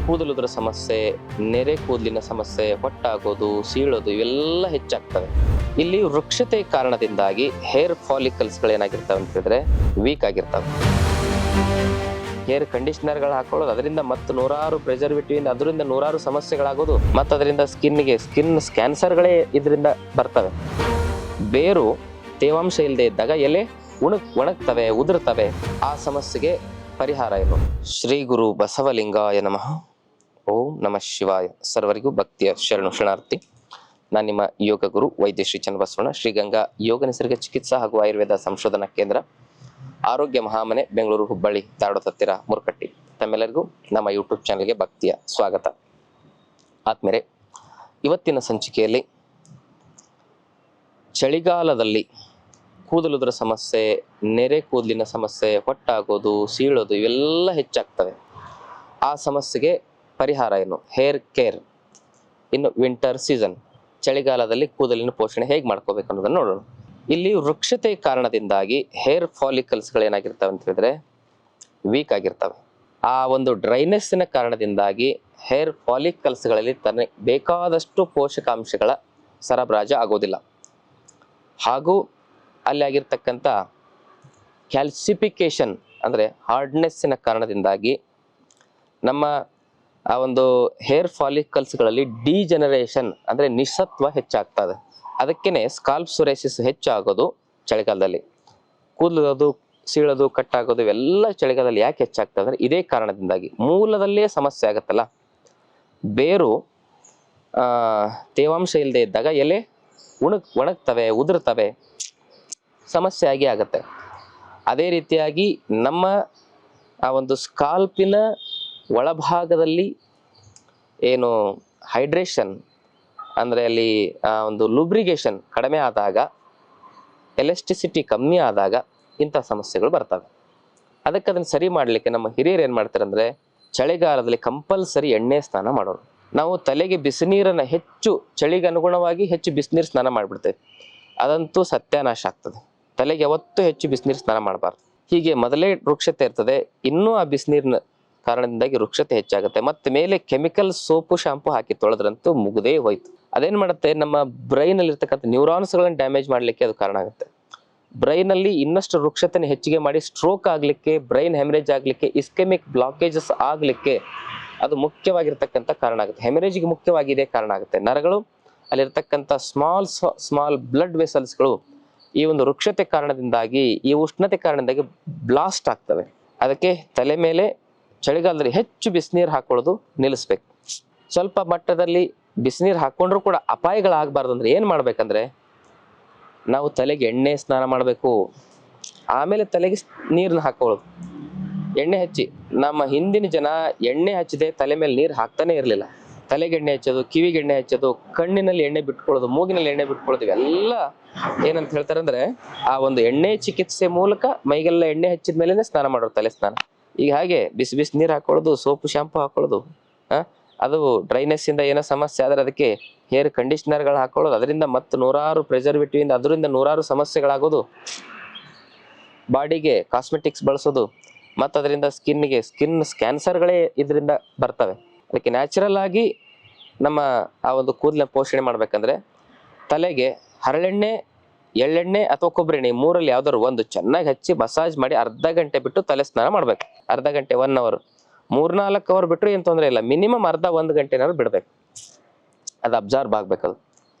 ಕೂದಲುದ್ರ ಸಮಸ್ಯೆ, ನೆರೆ ಕೂದಲಿನ ಸಮಸ್ಯೆ, ಹೊಟ್ಟಾಗೋದು, ಸೀಳೋದು ಇವೆಲ್ಲ ಹೆಚ್ಚಾಗ್ತವೆ. ಇಲ್ಲಿ ವೃಕ್ಷತೆ ಕಾರಣದಿಂದಾಗಿ ಹೇರ್ ಫಾಲಿಕಲ್ಸ್ಗಳು ಏನಾಗಿರ್ತವೆ ಅಂತಂದ್ರೆ ವೀಕ್ ಆಗಿರ್ತವೆ. ಹೇರ್ ಕಂಡೀಷನರ್ಗಳು ಹಾಕೊಳ್ಳೋದು, ಅದರಿಂದ ಮತ್ತು ನೂರಾರು ಪ್ರಿಸರ್ವೇಟಿವ್ ಅದರಿಂದ ನೂರಾರು ಸಮಸ್ಯೆಗಳಾಗೋದು, ಮತ್ತು ಅದರಿಂದ ಸ್ಕಿನ್ ಕ್ಯಾನ್ಸರ್ಗಳೇ ಇದರಿಂದ ಬರ್ತವೆ. ಬೇರು ತೇವಾಂಶ ಇಲ್ಲದೆ ಇದ್ದಾಗ ಎಲೆ ಒಣಗ್ತವೆ, ಉದುರ್ತವೆ. ಆ ಸಮಸ್ಯೆಗೆ ಪರಿಹಾರ ಏನು? ಶ್ರೀ ಗುರು ಬಸವಲಿಂಗಾಯ ನಮಃ. ಓಂ ನಮಃ ಶಿವಾಯ. ಸರ್ವರಿಗೂ ಭಕ್ತಿಯ ಶರಣು ಶರಣಾರ್ಥಿ. ನಾನು ನಿಮ್ಮ ಯೋಗ ಗುರು ವೈದ್ಯ ಶ್ರೀ ಚನ್ನಬಸವಣ್ಣ, ಶ್ರೀಗಂಗಾ ಯೋಗ ನಿಸರ್ಗ ಚಿಕಿತ್ಸಾ ಹಾಗೂ ಆಯುರ್ವೇದ ಸಂಶೋಧನಾ ಕೇಂದ್ರ, ಆರೋಗ್ಯ ಮಹಾಮನೆ, ಬೆಂಗಳೂರು, ಹುಬ್ಬಳ್ಳಿ, ಧಾರವಾಡ ಹತ್ತಿರ ಮುರುಕಟ್ಟಿ. ತಮ್ಮೆಲ್ಲರಿಗೂ ನಮ್ಮ ಯೂಟ್ಯೂಬ್ ಚಾನಲ್ಗೆ ಭಕ್ತಿಯ ಸ್ವಾಗತ. ಆದ್ಮೇಲೆ ಇವತ್ತಿನ ಸಂಚಿಕೆಯಲ್ಲಿ ಚಳಿಗಾಲದಲ್ಲಿ ಕೂದಲುದ್ರ ಸಮಸ್ಯೆ, ನೆರೆ ಕೂದಲಿನ ಸಮಸ್ಯೆ, ಹೊಟ್ಟಾಗೋದು, ಸೀಳೋದು ಇವೆಲ್ಲ ಹೆಚ್ಚಾಗ್ತವೆ. ಆ ಸಮಸ್ಯೆಗೆ ಪರಿಹಾರ ಏನು? Hair care. ಇನ್ನು ವಿಂಟರ್ ಸೀಸನ್, ಚಳಿಗಾಲದಲ್ಲಿ ಕೂದಲಿನ ಪೋಷಣೆ ಹೇಗೆ ಮಾಡ್ಕೋಬೇಕು ಅನ್ನೋದನ್ನು ನೋಡೋಣ. ಇಲ್ಲಿ ವೃಕ್ಷತೆ ಕಾರಣದಿಂದಾಗಿ ಹೇರ್ ಫಾಲಿಕಲ್ಸ್ಗಳು ಏನಾಗಿರ್ತವೆ ಅಂತ ಹೇಳಿದ್ರೆ ವೀಕ್ ಆಗಿರ್ತವೆ. ಆ ಒಂದು ಡ್ರೈನೆಸ್ಸಿನ ಕಾರಣದಿಂದಾಗಿ ಹೇರ್ ಫಾಲಿಕಲ್ಸ್ಗಳಲ್ಲಿ ಬೇಕಾದಷ್ಟು ಪೋಷಕಾಂಶಗಳ ಸರಬರಾಜು ಆಗೋದಿಲ್ಲ. ಹಾಗೂ ಅಲ್ಲಿ ಆಗಿರ್ತಕ್ಕಂಥ ಕ್ಯಾಲ್ಸಿಫಿಕೇಶನ್ ಅಂದರೆ ಹಾರ್ಡ್ನೆಸ್ಸಿನ ಕಾರಣದಿಂದಾಗಿ ನಮ್ಮ ಆ ಒಂದು ಹೇರ್ ಫಾಲಿಕಲ್ಸ್ಗಳಲ್ಲಿ ಡಿಜೆನರೇಷನ್ ಅಂದರೆ ನಿಶತ್ವ ಹೆಚ್ಚಾಗ್ತದೆ. ಅದಕ್ಕೇನೆ ಸ್ಕಾಲ್ಪ್ ಸೊರೇಸಿಸ್ ಹೆಚ್ಚಾಗೋದು ಚಳಿಗಾಲದಲ್ಲಿ. ಕೂದಲೋದು, ಸೀಳೋದು, ಕಟ್ಟಾಗೋದು ಇವೆಲ್ಲ ಚಳಿಗಾಲದಲ್ಲಿ ಯಾಕೆ ಹೆಚ್ಚಾಗ್ತದೆ ಅಂದರೆ ಇದೇ ಕಾರಣದಿಂದಾಗಿ. ಮೂಲದಲ್ಲೇ ಸಮಸ್ಯೆ ಆಗುತ್ತಲ್ಲ. ಬೇರು ತೇವಾಂಶ ಇಲ್ಲದೆ ಇದ್ದಾಗ ಎಲೆ ಒಣಗ್ತವೆ, ಉದುರ್ತವೆ, ಸಮಸ್ಯೆ ಆಗಿ ಆಗುತ್ತೆ. ಅದೇ ರೀತಿಯಾಗಿ ನಮ್ಮ ಆ ಒಂದು ಸ್ಕಾಲ್ಪಿನ ಒಳಭಾಗದಲ್ಲಿ ಏನು ಹೈಡ್ರೇಷನ್ ಅಂದರೆ ಅಲ್ಲಿ ಒಂದು ಲುಬ್ರಿಗೇಷನ್ ಕಡಿಮೆ ಆದಾಗ, ಎಲೆಸ್ಟಿಸಿಟಿ ಕಮ್ಮಿ ಆದಾಗ ಇಂಥ ಸಮಸ್ಯೆಗಳು ಬರ್ತವೆ. ಅದಕ್ಕೆ ಅದನ್ನು ಸರಿ ಮಾಡಲಿಕ್ಕೆ ನಮ್ಮ ಹಿರಿಯರು ಏನು ಮಾಡ್ತಾರೆ ಅಂದರೆ ಚಳಿಗಾಲದಲ್ಲಿ ಕಂಪಲ್ಸರಿ ಎಣ್ಣೆ ಸ್ನಾನ ಮಾಡೋರು. ನಾವು ತಲೆಗೆ ಬಿಸಿನೀರನ್ನು ಹೆಚ್ಚು, ಚಳಿಗೆ ಅನುಗುಣವಾಗಿ ಹೆಚ್ಚು ಬಿಸಿನೀರು ಸ್ನಾನ ಮಾಡಿಬಿಡ್ತೇವೆ. ಅದಂತೂ ಸತ್ಯಾನಾಶ ಆಗ್ತದೆ. ತಲೆಗೆ ಯಾವತ್ತೂ ಹೆಚ್ಚು ಬಿಸಿನೀರು ಸ್ನಾನ ಮಾಡಬಾರ್ದು. ಹೀಗೆ ಮೊದಲೇ ವೃಕ್ಷತೆ ಇರ್ತದೆ, ಇನ್ನೂ ಆ ಬಿಸಿನೀರಿನ ಕಾರಣದಿಂದಾಗಿ ವೃಕ್ಷತೆ ಹೆಚ್ಚಾಗುತ್ತೆ. ಮತ್ತೆ ಮೇಲೆ ಕೆಮಿಕಲ್ ಸೋಪು ಶಾಂಪು ಹಾಕಿ ತೊಳೆದ್ರಂತೂ ಮುಗ್ದೇ ಹೋಯ್ತು. ಅದೇನು ಮಾಡುತ್ತೆ, ನಮ್ಮ ಬ್ರೈನಲ್ಲಿ ಇರ್ತಕ್ಕಂಥ ನ್ಯೂರಾನ್ಸ್ಗಳನ್ನು ಡ್ಯಾಮೇಜ್ ಮಾಡಲಿಕ್ಕೆ ಅದು ಕಾರಣ ಆಗುತ್ತೆ. ಬ್ರೈನಲ್ಲಿ ಇನ್ನಷ್ಟು ವೃಕ್ಷತೆನ ಹೆಚ್ಚಿಗೆ ಮಾಡಿ ಸ್ಟ್ರೋಕ್ ಆಗಲಿಕ್ಕೆ, ಬ್ರೈನ್ ಹೆಮರೇಜ್ ಆಗಲಿಕ್ಕೆ, ಇಸ್ಕೆಮಿಕ್ ಬ್ಲಾಕೇಜಸ್ ಆಗಲಿಕ್ಕೆ ಅದು ಮುಖ್ಯವಾಗಿರ್ತಕ್ಕಂಥ ಕಾರಣ ಆಗುತ್ತೆ. ಹೆಮರೇಜ್ಗೆ ಮುಖ್ಯವಾಗಿ ಇದೇ ಕಾರಣ ಆಗುತ್ತೆ. ನರಗಳು, ಅಲ್ಲಿರ್ತಕ್ಕಂಥ ಸ್ಮಾಲ್ ಬ್ಲಡ್ ವೆಸಲ್ಸ್ಗಳು ಈ ಒಂದು ವೃಕ್ಷತೆ ಕಾರಣದಿಂದಾಗಿ, ಈ ಉಷ್ಣತೆ ಕಾರಣದಿಂದಾಗಿ ಬ್ಲಾಸ್ಟ್ ಆಗ್ತವೆ. ಅದಕ್ಕೆ ತಲೆ ಮೇಲೆ ಚಳಿಗಾಲದಲ್ಲಿ ಹೆಚ್ಚು ಬಿಸಿನೀರು ಹಾಕೊಳ್ಳೋದು ನಿಲ್ಲಿಸ್ಬೇಕು. ಸ್ವಲ್ಪ ಮಟ್ಟದಲ್ಲಿ ಬಿಸಿನೀರು ಹಾಕೊಂಡ್ರೂ ಕೂಡ ಅಪಾಯಗಳಾಗಬಾರ್ದು ಅಂದರೆ ಏನು ಮಾಡ್ಬೇಕಂದ್ರೆ, ನಾವು ತಲೆಗೆ ಎಣ್ಣೆ ಸ್ನಾನ ಮಾಡಬೇಕು. ಆಮೇಲೆ ತಲೆಗೆ ನೀರನ್ನ ಹಾಕೊಳ್ಳೋದು. ಎಣ್ಣೆ ಹಚ್ಚಿ, ನಮ್ಮ ಹಿಂದಿನ ಜನ ಎಣ್ಣೆ ಹಚ್ಚದೆ ತಲೆ ಮೇಲೆ ನೀರು ಹಾಕ್ತಾನೆ ಇರಲಿಲ್ಲ. ತಲೆಗೆ ಎಣ್ಣೆ ಹಚ್ಚೋದು, ಕಿವಿಗೆ ಎಣ್ಣೆ ಹಚ್ಚೋದು, ಕಣ್ಣಿನಲ್ಲಿ ಎಣ್ಣೆ ಬಿಟ್ಕೊಳ್ಳೋದು, ಮೂಗಿನಲ್ಲಿ ಎಣ್ಣೆ ಬಿಟ್ಕೊಳ್ಳೋದು ಇವೆಲ್ಲ ಏನಂತ ಹೇಳ್ತಾರೆ ಅಂದರೆ ಆ ಒಂದು ಎಣ್ಣೆ ಚಿಕಿತ್ಸೆ ಮೂಲಕ ಮೈಗೆಲ್ಲ ಎಣ್ಣೆ ಹಚ್ಚಿದ ಮೇಲೇ ಸ್ನಾನ ಮಾಡೋರು, ತಲೆ ಸ್ನಾನ. ಈಗ ಹಾಗೆ ಬಿಸಿ ನೀರು ಹಾಕೊಳ್ಳೋದು, ಸೋಪು ಶಾಂಪು ಹಾಕೊಳ್ಳೋದು, ಅದು ಡ್ರೈನೆಸ್ ಇಂದ ಏನೋ ಸಮಸ್ಯೆ ಆದರೆ ಅದಕ್ಕೆ ಹೇರ್ ಕಂಡೀಷನರ್ಗಳು ಹಾಕೊಳ್ಳೋದು, ಅದರಿಂದ ಮತ್ತು ನೂರಾರು ಪ್ರಿಸರ್ವೇಟಿವ್ ಅದರಿಂದ ನೂರಾರು ಸಮಸ್ಯೆಗಳಾಗೋದು. ಬಾಡಿಗೆ ಕಾಸ್ಮೆಟಿಕ್ಸ್ ಬಳಸೋದು, ಮತ್ತು ಅದರಿಂದ ಸ್ಕಿನ್ ಕ್ಯಾನ್ಸರ್ಗಳೇ ಇದರಿಂದ ಬರ್ತವೆ. ಅದಕ್ಕೆ ನ್ಯಾಚುರಲ್ ಆಗಿ ನಮ್ಮ ಆ ಒಂದು ಕೂದಲಿನ ಪೋಷಣೆ ಮಾಡ್ಬೇಕಂದ್ರೆ ತಲೆಗೆ ಹರಳೆಣ್ಣೆ, ಎಳ್ಳೆಣ್ಣೆ ಅಥವಾ ಕೊಬ್ಬರಿ ಎಣ್ಣೆ ಮೂರಲ್ಲಿ ಯಾವ್ದಾದ್ರು ಒಂದು ಚೆನ್ನಾಗಿ ಹಚ್ಚಿ ಮಸಾಜ್ ಮಾಡಿ ಅರ್ಧ ಗಂಟೆ ಬಿಟ್ಟು ತಲೆ ಸ್ನಾನ ಮಾಡ್ಬೇಕು. ಅರ್ಧ ಗಂಟೆ, 1 hour, 3-4 hour ಬಿಟ್ಟರು ಏನು ತೊಂದರೆ ಇಲ್ಲ. ಮಿನಿಮಮ್ ಅರ್ಧ 1 ಗಂಟೆನಾದ್ರು ಬಿಡ್ಬೇಕು, ಅದು ಅಬ್ಸಾರ್ಬ್ ಆಗ್ಬೇಕದು.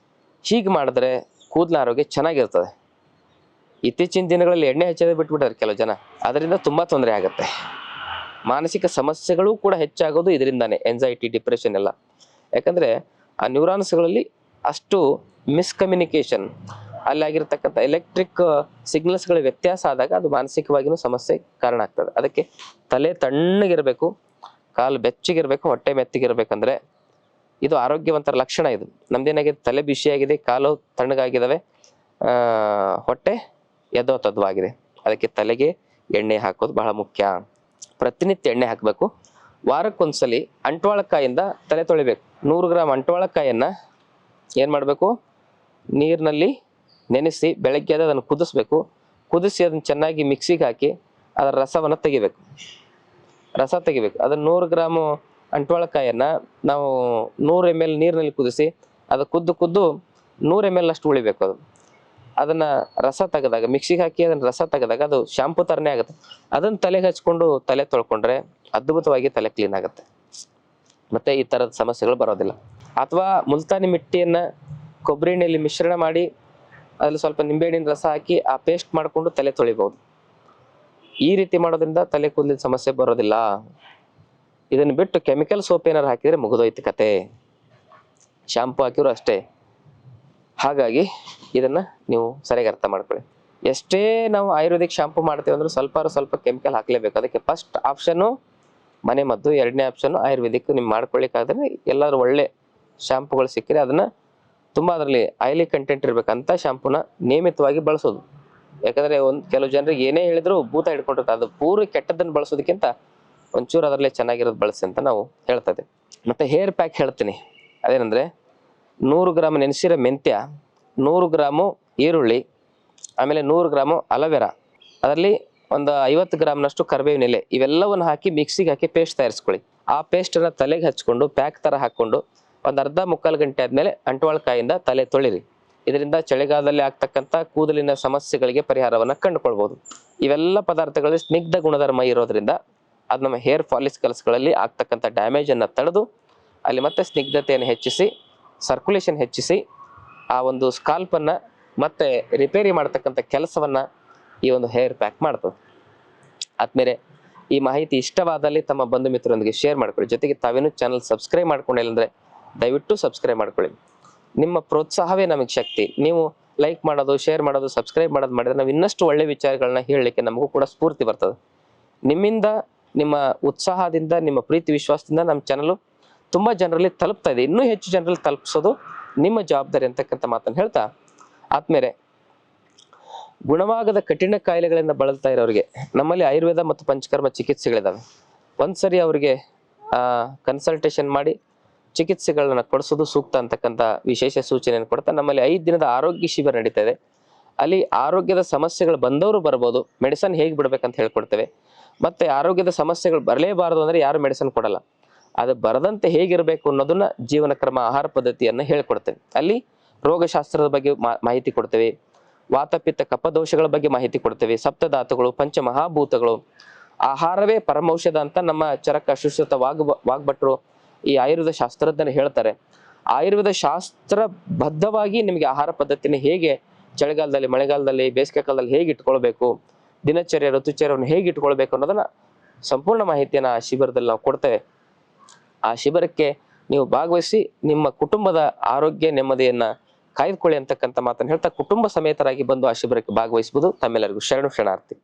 ಹೀಗೆ ಮಾಡಿದ್ರೆ ಕೂದಲ ಆರೋಗ್ಯ ಚೆನ್ನಾಗಿರ್ತದೆ. ಇತ್ತೀಚಿನ ದಿನಗಳಲ್ಲಿ ಎಣ್ಣೆ ಹಚ್ಚೋದೇ ಬಿಟ್ಬಿಟ್ಟಾರೆ ಕೆಲವು ಜನ, ಅದರಿಂದ ತುಂಬ ತೊಂದರೆ ಆಗುತ್ತೆ. ಮಾನಸಿಕ ಸಮಸ್ಯೆಗಳು ಕೂಡ ಹೆಚ್ಚಾಗೋದು ಇದರಿಂದಾನೆ, ಎಂಜೈಟಿ, ಡಿಪ್ರೆಷನ್ ಎಲ್ಲ. ಯಾಕಂದರೆ ಆ ನ್ಯೂರಾನ್ಸ್ಗಳಲ್ಲಿ ಅಷ್ಟು ಮಿಸ್ಕಮ್ಯುನಿಕೇಶನ್, ಅಲ್ಲಾಗಿರ್ತಕ್ಕಂಥ ಎಲೆಕ್ಟ್ರಿಕ್ ಸಿಗ್ನಲ್ಸ್ಗಳ ವ್ಯತ್ಯಾಸ ಆದಾಗ ಅದು ಮಾನಸಿಕವಾಗಿಯೂ ಸಮಸ್ಯೆ ಕಾರಣ ಆಗ್ತದೆ. ಅದಕ್ಕೆ ತಲೆ ತಣ್ಣಗಿರಬೇಕು, ಕಾಲು ಬೆಚ್ಚಗಿರಬೇಕು, ಹೊಟ್ಟೆ ಮೆತ್ತಗಿರ್ಬೇಕಂದ್ರೆ ಇದು ಆರೋಗ್ಯವಂತರ ಲಕ್ಷಣ. ಇದು ನಮ್ದೇನಾಗಿದೆ, ತಲೆ ಬಿಸಿಯಾಗಿದೆ, ಕಾಲು ತಣ್ಣಗಾಗಿದ್ದಾವೆ, ಹೊಟ್ಟೆ ಎದ್ದೋತದ್ವಾಗಿದೆ. ಅದಕ್ಕೆ ತಲೆಗೆ ಎಣ್ಣೆ ಹಾಕೋದು ಬಹಳ ಮುಖ್ಯ. ಪ್ರತಿನಿತ್ಯ ಎಣ್ಣೆ ಹಾಕಬೇಕು. ವಾರಕ್ಕೊಂದ್ಸಲಿ ಅಂಟ್ವಾಳಕಾಯಿಂದ ತಲೆ ತೊಳಿಬೇಕು. 100 ಗ್ರಾಮ್ ಅಂಟ್ವಾಳಕಾಯನ್ನು ಏನು ಮಾಡಬೇಕು, ನೀರಿನಲ್ಲಿ ನೆನೆಸಿ ಬೆಳಗ್ಗೆ ಅದನ್ನು ಕುದಿಸ್ಬೇಕು. ಕುದಿಸಿ ಅದನ್ನು ಚೆನ್ನಾಗಿ ಮಿಕ್ಸಿಗೆ ಹಾಕಿ ಅದರ ರಸವನ್ನು ತೆಗಿಬೇಕು. ಅದನ್ನು 100 ಗ್ರಾಮು ಅಂಟ್ವಾಳಕಾಯನ್ನ ನಾವು 100 ml ನೀರಿನಲ್ಲಿ ಕುದಿಸಿ ಅದು ಕುದ್ದು 100 ml ಅಷ್ಟು ಉಳಿಬೇಕು. ಅದನ್ನ ರಸ ತೆಗೆದಾಗ ಮಿಕ್ಸಿಗೆ ಹಾಕಿ ಅದನ್ನ ರಸ ತೆಗೆದಾಗ ಅದು ಶಾಂಪೂ ತರನೇ ಆಗುತ್ತೆ. ಅದನ್ನ ತಲೆಗೆ ಹಚ್ಕೊಂಡು ತಲೆ ತೊಳ್ಕೊಂಡ್ರೆ ಅದ್ಭುತವಾಗಿ ತಲೆ ಕ್ಲೀನ್ ಆಗುತ್ತೆ, ಮತ್ತೆ ಈ ತರದ ಸಮಸ್ಯೆಗಳು ಬರೋದಿಲ್ಲ. ಅಥವಾ ಮುಲ್ತಾನಿ ಮಿಟ್ಟಿಯನ್ನ ಕೊಬ್ಬರಿ ಎಣ್ಣೆಯಲ್ಲಿ ಮಿಶ್ರಣ ಮಾಡಿ ಅದ್ರಲ್ಲಿ ಸ್ವಲ್ಪ ನಿಂಬೆಹಣ್ಣಿನ ರಸ ಹಾಕಿ ಆ ಪೇಸ್ಟ್ ಮಾಡಿಕೊಂಡು ತಲೆ ತೊಳಿಬಹುದು. ಈ ರೀತಿ ಮಾಡೋದ್ರಿಂದ ತಲೆ ಕೂದಲಿನ ಸಮಸ್ಯೆ ಬರೋದಿಲ್ಲ. ಇದನ್ನ ಬಿಟ್ಟು ಕೆಮಿಕಲ್ ಸೋಪ್ ಏನಾರು ಹಾಕಿದ್ರೆ ಮುಗಿದೋಯ್ತು ಕತೆ, ಶಾಂಪೂ ಹಾಕಿದ್ರು ಅಷ್ಟೇ. ಹಾಗಾಗಿ ಇದನ್ನ ನೀವು ಸರಿಯಾಗಿ ಅರ್ಥ ಮಾಡ್ಕೊಳ್ಳಿ. ಎಷ್ಟೇ ನಾವು ಆಯುರ್ವೇದಿಕ್ ಶಾಂಪೂ ಮಾಡ್ತೇವೆ ಅಂದ್ರೆ ಸ್ವಲ್ಪ ಕೆಮಿಕಲ್ ಹಾಕ್ಲೇಬೇಕು. ಅದಕ್ಕೆ ಫಸ್ಟ್ ಆಪ್ಷನ್ನು ಮನೆ ಮದ್ದು, ಎರಡನೇ ಆಪ್ಷನ್ ಆಯುರ್ವೇದಿಕ್. ನಿಮ್ ಮಾಡ್ಕೊಳ್ಳಿಕ್ಕಾದ್ರೆ ಎಲ್ಲಾದ್ರೂ ಒಳ್ಳೆ ಶಾಂಪೂಗಳು ಸಿಕ್ಕಿದ್ರೆ ಅದನ್ನ ತುಂಬಾ ಅದರಲ್ಲಿ ಆಯಿಲಿ ಕಂಟೆಂಟ್ ಇರ್ಬೇಕಂತ ಶಾಂಪೂನ ನಿಯಮಿತವಾಗಿ ಬಳಸೋದು. ಯಾಕಂದ್ರೆ ಕೆಲವು ಜನರಿಗೆ ಏನೇ ಹೇಳಿದ್ರು ಭೂತ ಹಿಡ್ಕೊಂಡಿರ್ತಾರೆ. ಅದು ಪೂರ್ವ ಕೆಟ್ಟದನ್ನ ಬಳಸೋದಕ್ಕಿಂತ ಒಂಚೂರು ಅದರಲ್ಲೇ ಚೆನ್ನಾಗಿರೋದು ಬಳಸಿ ಅಂತ ನಾವು ಹೇಳ್ತಾ ಇದ್ದೇವೆ. ಮತ್ತೆ ಹೇರ್ ಪ್ಯಾಕ್ ಹೇಳ್ತೀನಿ. ಅದೇನಂದ್ರೆ 100 ಗ್ರಾಮ್ ನೆನೆಸಿರೋ ಮೆಂತ್ಯ, 100 ಗ್ರಾಮು ಈರುಳ್ಳಿ, ಆಮೇಲೆ 100 ಗ್ರಾಮು ಅಲೋವೆರಾ, ಅದರಲ್ಲಿ ಒಂದು 50 ಗ್ರಾಮ್ನಷ್ಟು ಕರಿಬೇವಿನ ಎಲೆ, ಇವೆಲ್ಲವನ್ನು ಹಾಕಿ ಮಿಕ್ಸಿಗೆ ಹಾಕಿ ಪೇಸ್ಟ್ ತಯಾರಿಸ್ಕೊಳ್ಳಿ. ಆ ಪೇಸ್ಟನ್ನು ತಲೆಗೆ ಹಚ್ಕೊಂಡು ಪ್ಯಾಕ್ ಥರ ಹಾಕ್ಕೊಂಡು ಒಂದು ಅರ್ಧ ಮುಕ್ಕಾಲು ಗಂಟೆ ಆದಮೇಲೆ ಅಂಟ್ವಾಳಕಾಯಿಂದ ತಲೆ ತೊಳಿರಿ. ಇದರಿಂದ ಚಳಿಗಾಲದಲ್ಲಿ ಆಗ್ತಕ್ಕಂಥ ಕೂದಲಿನ ಸಮಸ್ಯೆಗಳಿಗೆ ಪರಿಹಾರವನ್ನು ಕಂಡುಕೊಳ್ಬಹುದು. ಇವೆಲ್ಲ ಪದಾರ್ಥಗಳಲ್ಲಿ ಸ್ನಿಗ್ಧ ಗುಣಧರ್ಮ ಇರೋದ್ರಿಂದ ಅದು ನಮ್ಮ ಹೇರ್ ಫಾಲಿಕಲ್ಸ್ಗಳಲ್ಲಿ ಆಗ್ತಕ್ಕಂಥ ಡ್ಯಾಮೇಜನ್ನು ತಡೆದು ಅಲ್ಲಿ ಮತ್ತೆ ಸ್ನಿಗ್ಧತೆಯನ್ನು ಹೆಚ್ಚಿಸಿ, ಸರ್ಕ್ಯುಲೇಷನ್ ಹೆಚ್ಚಿಸಿ, ಆ ಒಂದು ಸ್ಕಾಲ್ಪನ್ನು ಮತ್ತೆ ರಿಪೇರಿ ಮಾಡ್ತಕ್ಕಂಥ ಕೆಲಸವನ್ನು ಈ ಒಂದು ಹೇರ್ ಪ್ಯಾಕ್ ಮಾಡ್ತದೆ. ಆದ್ಮೇಲೆ ಈ ಮಾಹಿತಿ ಇಷ್ಟವಾದಲ್ಲಿ ತಮ್ಮ ಬಂಧು ಮಿತ್ರರೊಂದಿಗೆ ಶೇರ್ ಮಾಡ್ಕೊಳ್ಳಿ. ಜೊತೆಗೆ ತಾವೇನು ಚಾನಲ್ ಸಬ್ಸ್ಕ್ರೈಬ್ ಮಾಡ್ಕೊಂಡಿಲ್ಲ ಅಂದರೆ ದಯವಿಟ್ಟು ಸಬ್ಸ್ಕ್ರೈಬ್ ಮಾಡ್ಕೊಳ್ಳಿ. ನಿಮ್ಮ ಪ್ರೋತ್ಸಾಹವೇ ನಮಗೆ ಶಕ್ತಿ. ನೀವು ಲೈಕ್ ಮಾಡೋದು, ಶೇರ್ ಮಾಡೋದು, ಸಬ್ಸ್ಕ್ರೈಬ್ ಮಾಡೋದು ಮಾಡಿದ್ರೆ ನಾವು ಇನ್ನಷ್ಟು ಒಳ್ಳೆ ವಿಚಾರಗಳನ್ನ ಹೇಳಲಿಕ್ಕೆ ನಮಗೂ ಕೂಡ ಸ್ಫೂರ್ತಿ ಬರ್ತದೆ. ನಿಮ್ಮಿಂದ, ನಿಮ್ಮ ಉತ್ಸಾಹದಿಂದ, ನಿಮ್ಮ ಪ್ರೀತಿ ವಿಶ್ವಾಸದಿಂದ ನಮ್ಮ ಚಾನಲ್ ತುಂಬಾ ಜನರಲ್ಲಿ ತಲುಪ್ತಾ ಇದೆ. ಇನ್ನೂ ಹೆಚ್ಚು ಜನರಲ್ಲಿ ತಲುಪಿಸೋದು ನಿಮ್ಮ ಜವಾಬ್ದಾರಿ ಅಂತಕ್ಕಂಥ ಮಾತನ್ನು ಹೇಳ್ತಾ, ಆದ್ಮೇಲೆ ಗುಣವಾಗದ ಕಠಿಣ ಕಾಯಿಲೆಗಳಿಂದ ಬಳಲ್ತಾ ಇರೋರಿಗೆ ನಮ್ಮಲ್ಲಿ ಆಯುರ್ವೇದ ಮತ್ತು ಪಂಚಕರ್ಮ ಚಿಕಿತ್ಸೆಗಳಿದಾವೆ. ಒಂದ್ಸರಿ ಅವರಿಗೆ ಕನ್ಸಲ್ಟೇಷನ್ ಮಾಡಿ ಚಿಕಿತ್ಸೆಗಳನ್ನ ಕೊಡಿಸೋದು ಸೂಕ್ತ ಅಂತಕ್ಕಂಥ ವಿಶೇಷ ಸೂಚನೆಯನ್ನು ಕೊಡ್ತಾ ನಮ್ಮಲ್ಲಿ 5 ದಿನದ ಆರೋಗ್ಯ ಶಿಬಿರ ನಡೀತಾ ಇದೆ. ಅಲ್ಲಿ ಆರೋಗ್ಯದ ಸಮಸ್ಯೆಗಳು ಬಂದವರು ಬರ್ಬೋದು, ಮೆಡಿಸನ್ ಹೇಗೆ ಬಿಡ್ಬೇಕಂತ ಹೇಳ್ಕೊಡ್ತೇವೆ. ಮತ್ತೆ ಆರೋಗ್ಯದ ಸಮಸ್ಯೆಗಳು ಬರಲೇಬಾರದು ಅಂದ್ರೆ ಯಾರು ಮೆಡಿಸನ್ ಕೊಡಲ್ಲ. ಅದು ಬರದಂತೆ ಹೇಗಿರಬೇಕು ಅನ್ನೋದನ್ನ ಜೀವನ ಕ್ರಮ, ಆಹಾರ ಪದ್ಧತಿಯನ್ನ ಹೇಳ್ಕೊಡ್ತೇವೆ. ಅಲ್ಲಿ ರೋಗಶಾಸ್ತ್ರದ ಬಗ್ಗೆ ಮಾಹಿತಿ ಕೊಡ್ತೇವೆ, ವಾತಪಿತ್ತ ಕಫದೋಷಗಳ ಬಗ್ಗೆ ಮಾಹಿತಿ ಕೊಡ್ತೇವೆ, ಸಪ್ತಧಾತುಗಳು, ಪಂಚಮಹಾಭೂತಗಳು, ಆಹಾರವೇ ಪರಮೌಷಧ ಅಂತ ನಮ್ಮ ಚರಕ ಅಶುಶ್ರುತ ವಾಗ್ಭಟ್ರು ಈ ಆಯುರ್ವೇದ ಶಾಸ್ತ್ರಜ್ಞರು ಹೇಳ್ತಾರೆ. ಆಯುರ್ವೇದ ಶಾಸ್ತ್ರ ಬದ್ಧವಾಗಿ ನಿಮಗೆ ಆಹಾರ ಪದ್ಧತಿನ ಹೇಗೆ ಚಳಿಗಾಲದಲ್ಲಿ, ಮಳೆಗಾಲದಲ್ಲಿ, ಬೇಸಿಗೆ ಕಾಲದಲ್ಲಿ ಹೇಗೆ ಇಟ್ಕೊಳ್ಬೇಕು, ದಿನಚರ್ಯ ಋತುಚರ್ಯವನ್ನು ಹೇಗೆ ಇಟ್ಕೊಳ್ಬೇಕು ಅನ್ನೋದನ್ನ ಸಂಪೂರ್ಣ ಮಾಹಿತಿಯನ್ನ ಆ ಶಿಬಿರದಲ್ಲಿ ನಾವು ಕೊಡ್ತೇವೆ. ಆ ಶಿಬಿರಕ್ಕೆ ನೀವು ಭಾಗವಹಿಸಿ ನಿಮ್ಮ ಕುಟುಂಬದ ಆರೋಗ್ಯ ನೆಮ್ಮದಿಯನ್ನ ಕಾಯ್ದುಕೊಳ್ಳಿ ಅಂತಕ್ಕಂಥ ಮಾತನ್ನು ಹೇಳ್ತಾ ಕುಟುಂಬ ಸಮೇತರಾಗಿ ಬಂದು ಆ ಶಿಬಿರಕ್ಕೆ ಭಾಗವಹಿಸಬಹುದು. ತಮ್ಮೆಲ್ಲರಿಗೂ ಶರಣಾರ್ಥಿ.